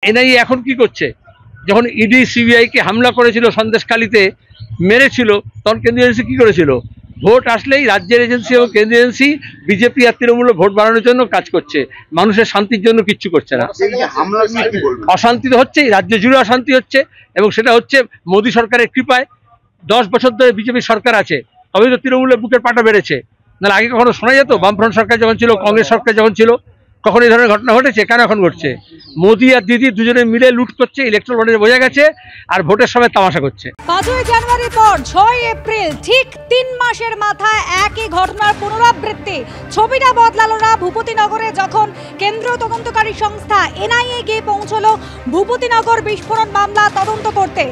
NIA এখন কি করছে? যখন ইডি সিবিআইকে হামলা করেছিল, সন্দেশখালীতে মেরেছিল, তখন কেন্দ্রীয় এজেন্সি কী করেছিল? ভোট আসলেই রাজ্যের এজেন্সি এবং কেন্দ্রীয় এজেন্সি বিজেপি আর তৃণমূলের ভোট বাড়ানোর জন্য কাজ করছে, মানুষের শান্তির জন্য কিচ্ছু করছে না। অশান্তি তো হচ্ছেই, রাজ্য জুড়ে অশান্তি হচ্ছে, এবং সেটা হচ্ছে মোদী সরকারের কৃপায়। 10 বছর ধরে বিজেপি সরকার আছে, তবেই তো তৃণমূলের বুকের পাটা বেড়েছে। নাহলে আগে কখনো শোনা যেত? বামফ্রন্ট সরকার যখন ছিল, কংগ্রেস সরকার যখন ছিল, কখন এই ধরনের ঘটনা ঘটেছে? কেন এখন ঘটছে? মোদি আর দিদি দুজনে মিলে লুট করছে, ইলেকট্রাল বন্ডে বোঝা গেছে, আর ভোটের সময় তামাশা করছে। 5ই জানুয়ারির পর 6 এপ্রিল ঠিক 3 মাসের মাথায় একই ঘটনার পুনরাবৃত্তি। ছবিটা বদলালো না। ভূপতিনগরে যখন কেন্দ্রীয় তদন্তকারী সংস্থা এনআইএ গিয়ে পৌঁছলো ভূপতিনগর বিস্ফোরণ মামলা তদন্ত করতে,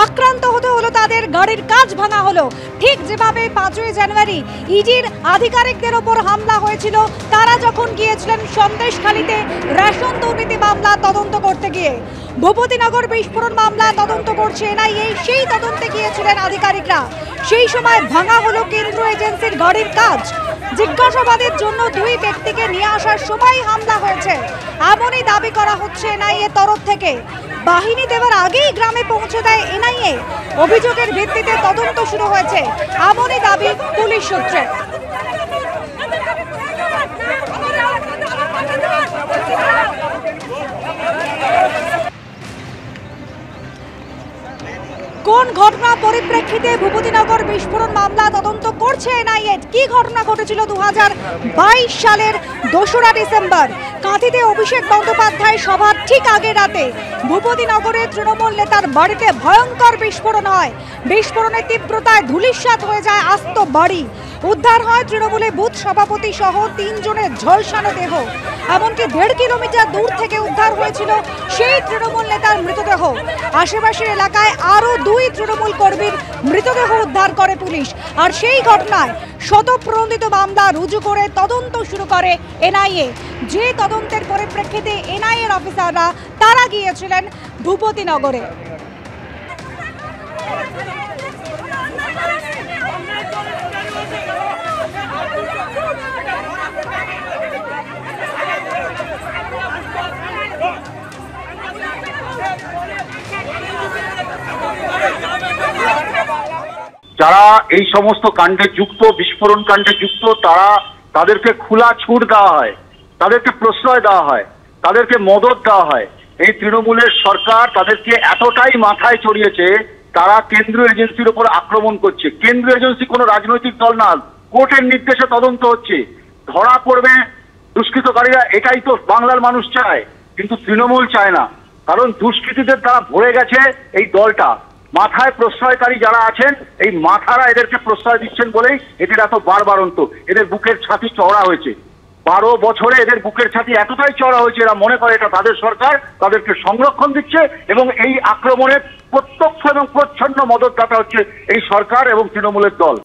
আক্রান্ত হতে হলো তাদের, গাড়ির কাঁচ ভাঙা হলো। ঠিক যেভাবে 5ই জানুয়ারি ইডির আধিকারিকদের ওপর হামলা হয়েছিল, তারা যখন গিয়েছিলেন সন্দেশখালীতে রেশন দুর্নীতি মামলা তদন্ত করতে গিয়ে, ভূপতিনগর বিস্ফোরণ মামলা তদন্ত করছে এনআইএ, সেই তদন্তে গিয়েছিলেন আধিকারিকরা। সেই সময় ভাঙা হলো কেন্দ্রীয় এজেন্সির গাড়ির কাঁচ। জিজ্ঞাসাবাদের জন্য 2 ব্যক্তিকে নিয়ে আসার সময় হামলা হয়েছে, এমনই দাবি করা হচ্ছে এনআইএ তরফ থেকে। বাহিনী দেওয়ার আগেই গ্রামে পৌঁছে দেয় এনআইএ। অভিযোগের ভিত্তিতে তদন্ত শুরু হয়েছে, এমনই দাবি পুলিশ সূত্রে। কোন ঘটনা পরিপ্রেক্ষিতে ভূপতিনগর বিস্ফোরণ মামলা তদন্ত করছে এনআইএ? কি ঘটনা ঘটেছিল 2022 সালের 2রা ডিসেম্বর? কাঁথিতে অভিষেক বন্দ্যোপাধ্যায় সভার ঠিক আগের রাতে ভূপতিনগরে তৃণমূল নেতার বাড়িতে ভয়ঙ্কর বিস্ফোরণ হয়। বিস্ফোরণের তীব্রতায় ধূলিসাৎ হয়ে যায় আস্ত বাড়ি। উদ্ধার হয় তৃণমূলের বুথ সভাপতি সহ 3 জনের ঝলসানো দেহ। এমনকি 1.5 কিলোমিটার দূর থেকে উদ্ধার হয়েছিল সেই তৃণমূল নেতার মৃতদেহ। আশেপাশের এলাকায় আরও 2 তৃণমূল কর্মীর মৃতদেহ উদ্ধার করে পুলিশ। আর সেই ঘটনায় স্বতঃপ্রণোদিত মামলা রুজু করে তদন্ত শুরু করে এনআইএ। যে তদন্তের পরিপ্রেক্ষিতে এনআইএর অফিসাররা তারা গিয়েছিলেন ভূপতিনগরে। যারা এই সমস্ত কাণ্ডে যুক্ত, বিস্ফোরণ কাণ্ডে যুক্ত, তাদেরকে খোলা ছুট দেওয়া হয়, তাদেরকে প্রশ্রয় দেওয়া হয়, তাদেরকে মদত দেওয়া হয়। এই তৃণমূলের সরকার তাদেরকে এতটাই মাথায় চড়িয়েছে, তারা কেন্দ্রীয় এজেন্সির উপর আক্রমণ করছে। কেন্দ্রীয় এজেন্সি কোনো রাজনৈতিক দল না, কোর্টের নির্দেশে তদন্ত হচ্ছে, ধরা পড়বে দুষ্কৃতকারীরা, এটাই তো বাংলার মানুষ চায়। কিন্তু তৃণমূল চায় না, কারণ দুষ্কৃতীদের দ্বারা ভরে গেছে এই দলটা। মাথায় প্রশ্রয়কারী যারা আছেন, এই মাথারা এদেরকে প্রশ্রয় দিচ্ছেন বলেই এদের এত বারবারন্ত। এদের বুকের ছাতি চওড়া হয়েছে। 12 বছরে এদের বুকের ছাতি এতটাই চওড়া হয়েছে, এরা মনে করে এটা তাদের সরকার, তাদেরকে সংরক্ষণ দিচ্ছে, এবং এই আক্রমণের প্রত্যক্ষ এবং প্রচ্ছন্ন মদতদাতা হচ্ছে এই সরকার এবং তৃণমূলের দল।